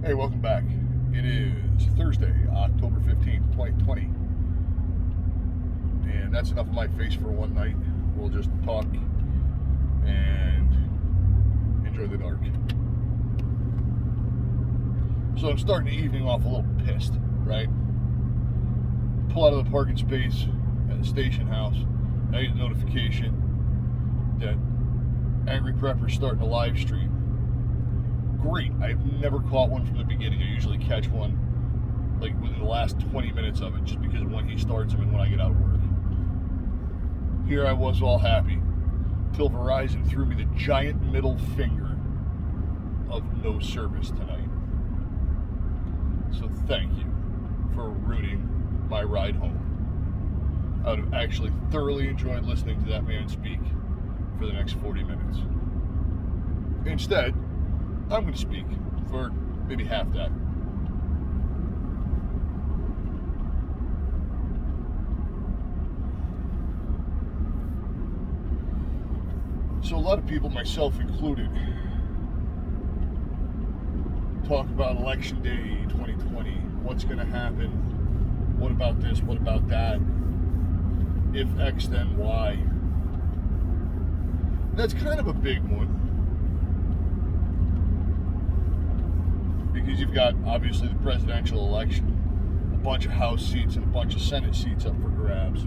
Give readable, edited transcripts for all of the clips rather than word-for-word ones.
Hey, welcome back. It is Thursday, October 15th, 2020. And that's enough of my face for one night. We'll just talk and enjoy the dark. So I'm starting the evening off a little pissed, right? Pull out of the parking space at the station house. I get a notification that Angry Prepper's starting a live stream. Great. I've never caught one from the beginning. I usually catch one like within the last 20 minutes of it, just because of when he starts them and when I get out of work. Here I was all happy till Verizon threw me the giant middle finger of no service tonight. So thank you for ruining my ride home. I would have actually thoroughly enjoyed listening to that man speak for the next 40 minutes. Instead, I'm going to speak for maybe half that. So a lot of people, myself included, talk about Election Day 2020. What's going to happen? What about this? What about that? If X, then Y. That's kind of a big one. Because you've got, obviously, the presidential election, a bunch of House seats and a bunch of Senate seats up for grabs.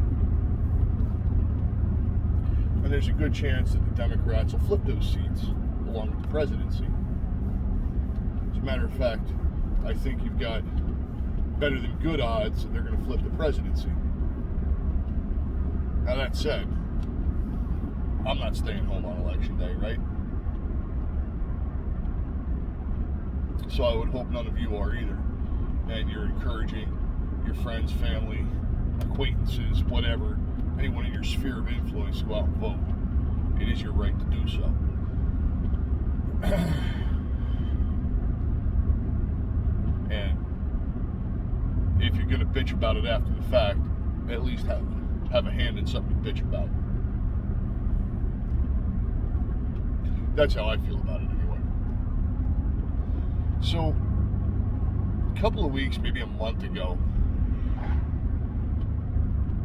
And there's a good chance that the Democrats will flip those seats along with the presidency. As a matter of fact, I think you've got better than good odds that they're going to flip the presidency. Now, that said, I'm not staying home on Election Day, right? So I would hope none of you are either. And you're encouraging your friends, family, acquaintances, whatever, anyone in your sphere of influence to go out and vote. It is your right to do so. And if you're going to bitch about it after the fact, at least have a hand in something to bitch about. That's how I feel about it anyway. So, a couple of weeks, maybe a month ago,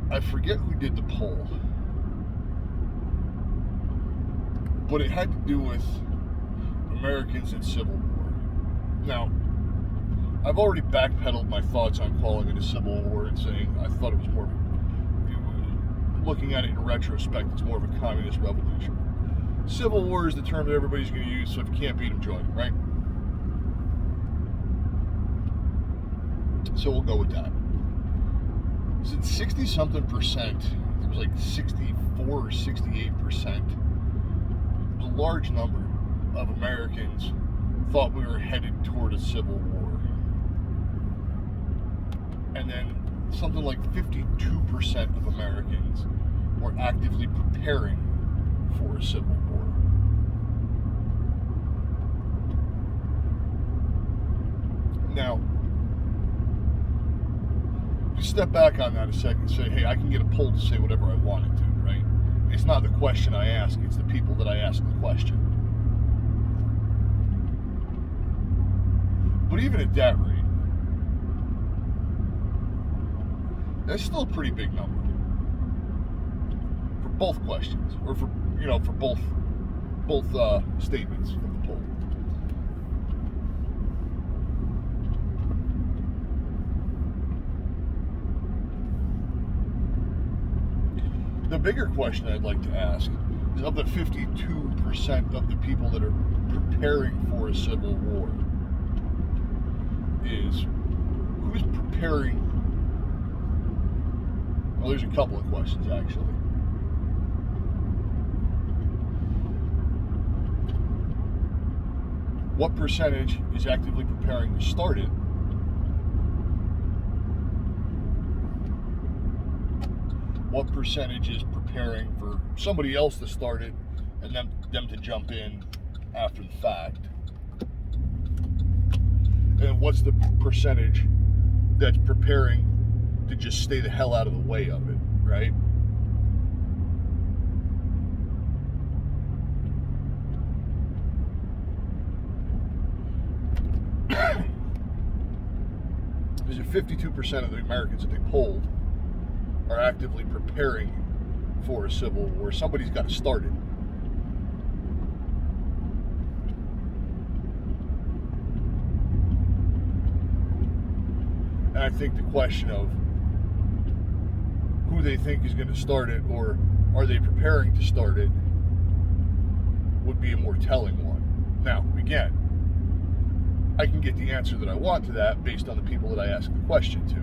I forget who did the poll, but it had to do with Americans in Civil War. Now, I've already backpedaled my thoughts on calling it a Civil War and saying I thought it was more of a, looking at it in retrospect, it's more of a communist revolution. Civil War is the term that everybody's going to use, so if you can't beat them, join them, right? So we'll go with that. So 60-something%, it was like 64 or 68%, a large number of Americans thought we were headed toward a civil war. And then something like 52% of Americans were actively preparing for a civil war. Now, step back on that a second and say, hey, I can get a poll to say whatever I want it to, right? It's not the question I ask, it's the people that I ask the question. But even at that rate, that's still a pretty big number for both questions, or for both statements of the poll. The bigger question I'd like to ask is, of the 52% of the people that are preparing for a civil war, is who's preparing? Well, there's a couple of questions actually. What percentage is actively preparing to start it? What percentage is preparing for somebody else to start it and them to jump in after the fact? And what's the percentage that's preparing to just stay the hell out of the way of it, right? is that 52% of the Americans that they polled are actively preparing for a civil war. Somebody's got to start it. And I think the question of who they think is going to start it, or are they preparing to start it, would be a more telling one. Now, again, I can get the answer that I want to that based on the people that I ask the question to.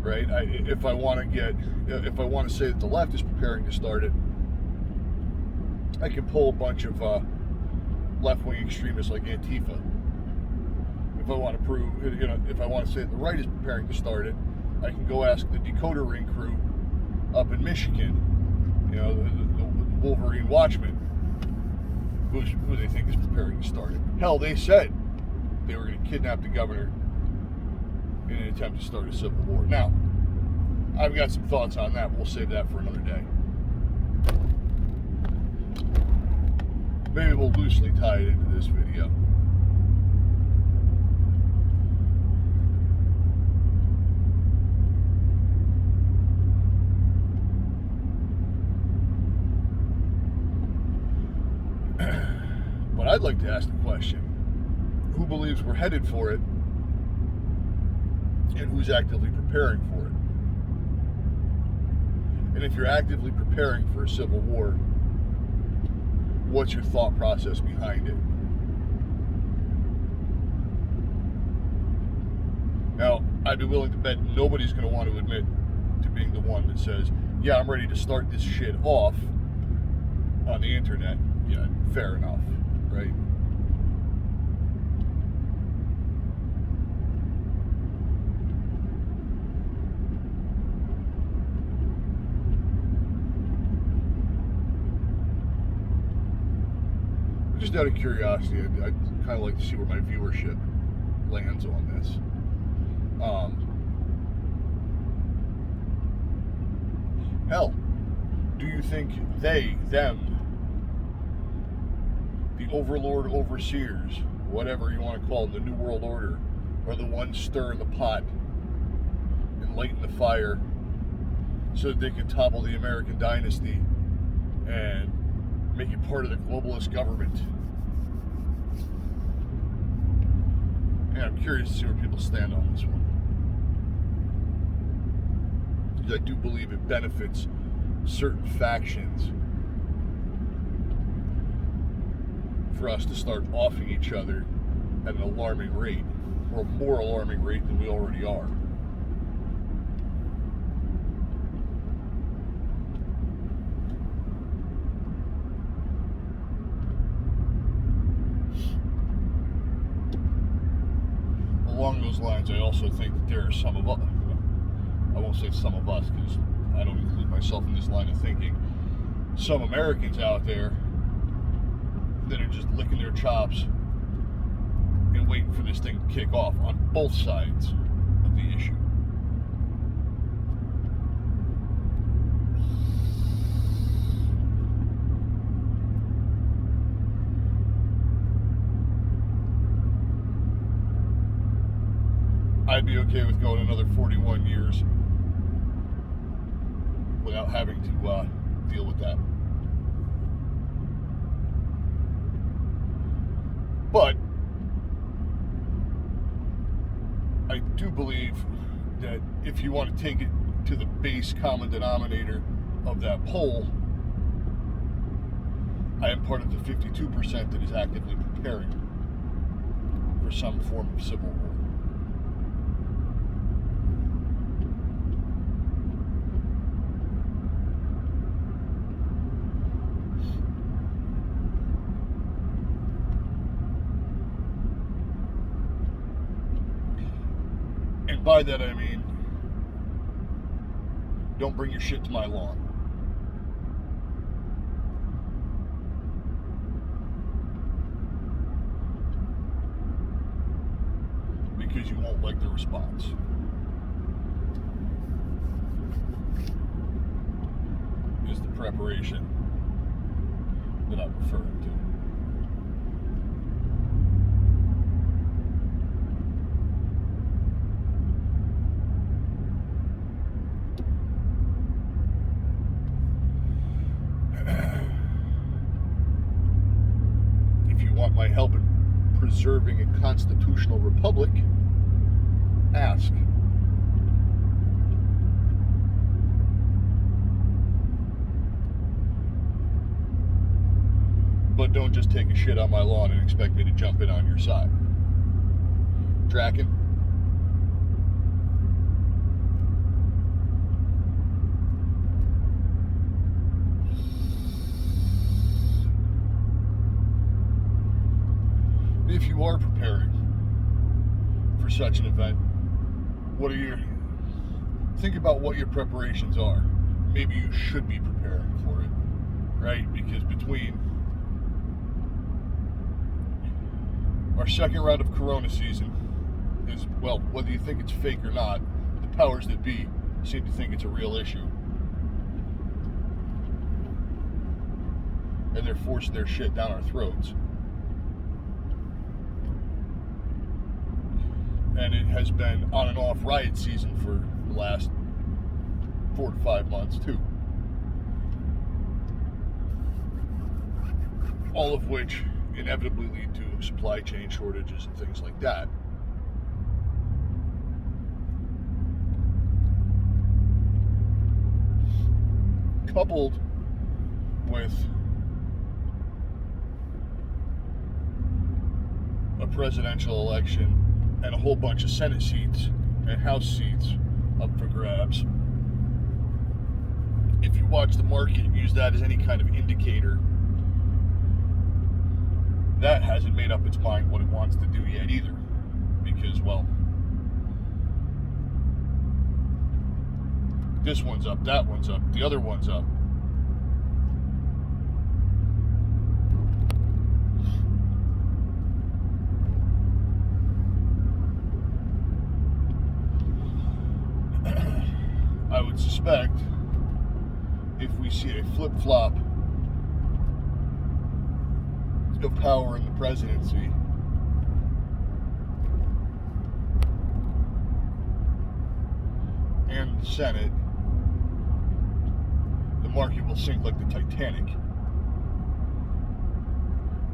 Right? If I want to say that the left is preparing to start it, I can pull a bunch of left-wing extremists like Antifa. If I want to prove, if I want to say that the right is preparing to start it, I can go ask the Decoder Ring crew up in Michigan, the Wolverine Watchmen, who they think is preparing to start it. Hell, they said they were going to kidnap the governor in an attempt to start a civil war. Now, I've got some thoughts on that. We'll save that for another day. Maybe we'll loosely tie it into this video. But I'd like to ask the question, who believes we're headed for it, and who's actively preparing for it? And if you're actively preparing for a civil war, what's your thought process behind it? Now, I'd be willing to bet nobody's going to want to admit to being the one that says, yeah, I'm ready to start this shit off on the internet. Yeah, fair enough, right? Just out of curiosity, I'd kind of like to see where my viewership lands on this. Hell, do you think them, the overlord, overseers, whatever you want to call them, the New World Order, are the ones stirring the pot and lighting the fire so that they can topple the American dynasty and make it part of the globalist government? And I'm curious to see where people stand on this one. Because I do believe it benefits certain factions for us to start offing each other at an alarming rate, or a more alarming rate than we already are. Along those lines, I also think that there are some of us, I won't say some of us because I don't include myself in this line of thinking, some Americans out there that are just licking their chops and waiting for this thing to kick off on both sides of the issue. I'd be okay with going another 41 years without having to deal with that. But I do believe that if you want to take it to the base common denominator of that poll, I am part of the 52% that is actively preparing for some form of civil war. And by that I mean, don't bring your shit to my lawn. Because you won't like the response. Is the preparation that I'm referring to. might help in preserving a constitutional republic, ask. But don't just take a shit on my lawn and expect me to jump in on your side. Draken. If you are preparing for such an event, think about what your preparations are. Maybe you should be preparing for it, right? Because between our second round of Corona season is, well, whether you think it's fake or not, the powers that be seem to think it's a real issue. And they're forcing their shit down our throats. And it has been on and off riot season for the last 4 to 5 months too. All of which inevitably lead to supply chain shortages and things like that. Coupled with a presidential election and a whole bunch of Senate seats and House seats up for grabs. If you watch the market and use that as any kind of indicator, that hasn't made up its mind what it wants to do yet either. Because, well, this one's up, that one's up, the other one's up. I would suspect if we see a flip-flop of power in the presidency, and the Senate, the market will sink like the Titanic,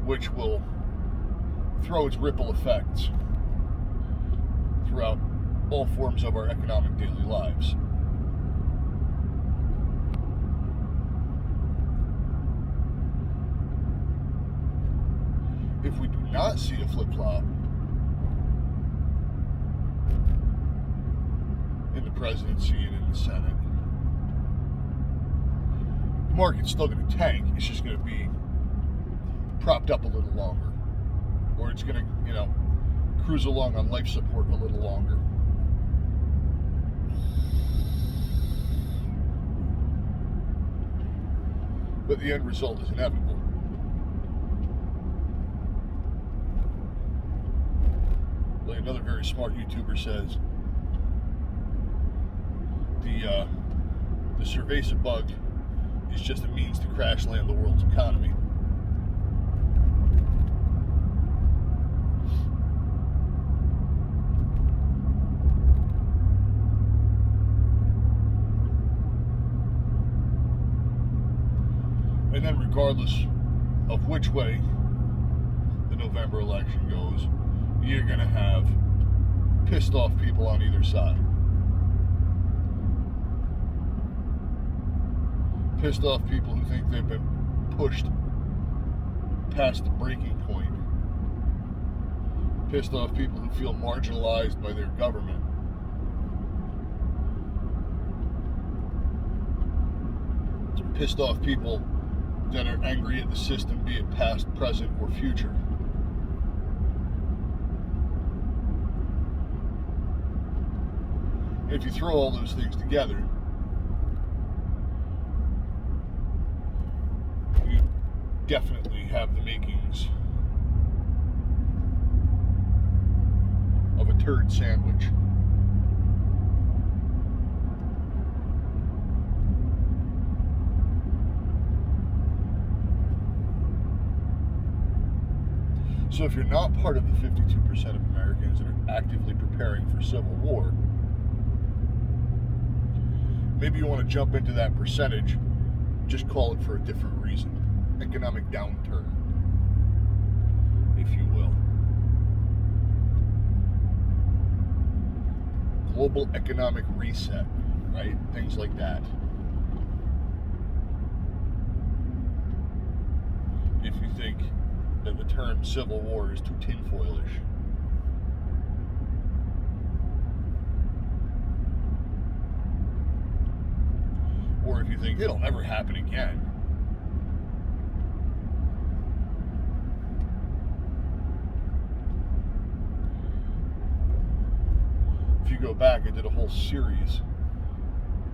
which will throw its ripple effects throughout all forms of our economic daily lives. If we do not see a flip-flop in the presidency and in the Senate, the market's still going to tank. It's just going to be propped up a little longer. Or it's going to, cruise along on life support a little longer. But the end result is inevitable. Like another very smart YouTuber says, the Cerveza bug is just a means to crash land the world's economy. And then regardless of which way the November election goes, you're going to have pissed off people on either side. Pissed off people who think they've been pushed past the breaking point. Pissed off people who feel marginalized by their government. Pissed off people that are angry at the system, be it past, present, or future. If you throw all those things together, you definitely have the makings of a turd sandwich. So if you're not part of the 52% of Americans that are actively preparing for civil war, maybe you want to jump into that percentage, just call it for a different reason. Economic downturn. if you will. Global economic reset, right? Things like that. If you think that the term Civil War is too tinfoilish. Or if you think it'll never happen again. If you go back, I did a whole series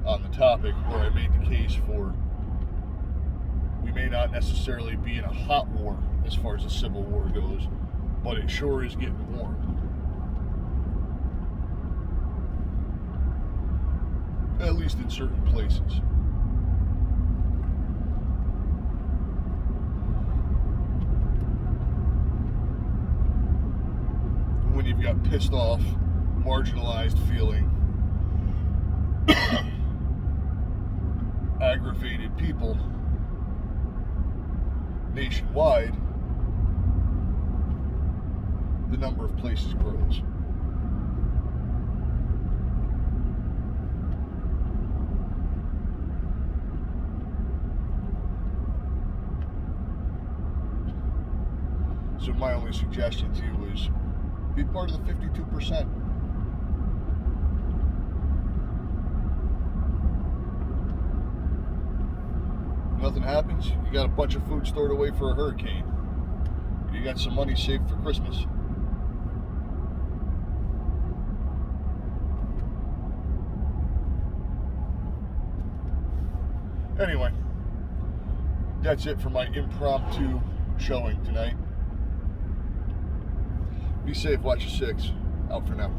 on the topic where I made the case for we may not necessarily be in a hot war as far as the Civil War goes, but it sure is getting warm. At least in certain places. When you've got pissed off, marginalized feeling, aggravated people nationwide, the number of places grows. So my only suggestion to you is be part of the 52%. Nothing happens, you got a bunch of food stored away for a hurricane. You got some money saved for Christmas. Anyway, that's it for my impromptu showing tonight. Be safe, watch your six. Out for now.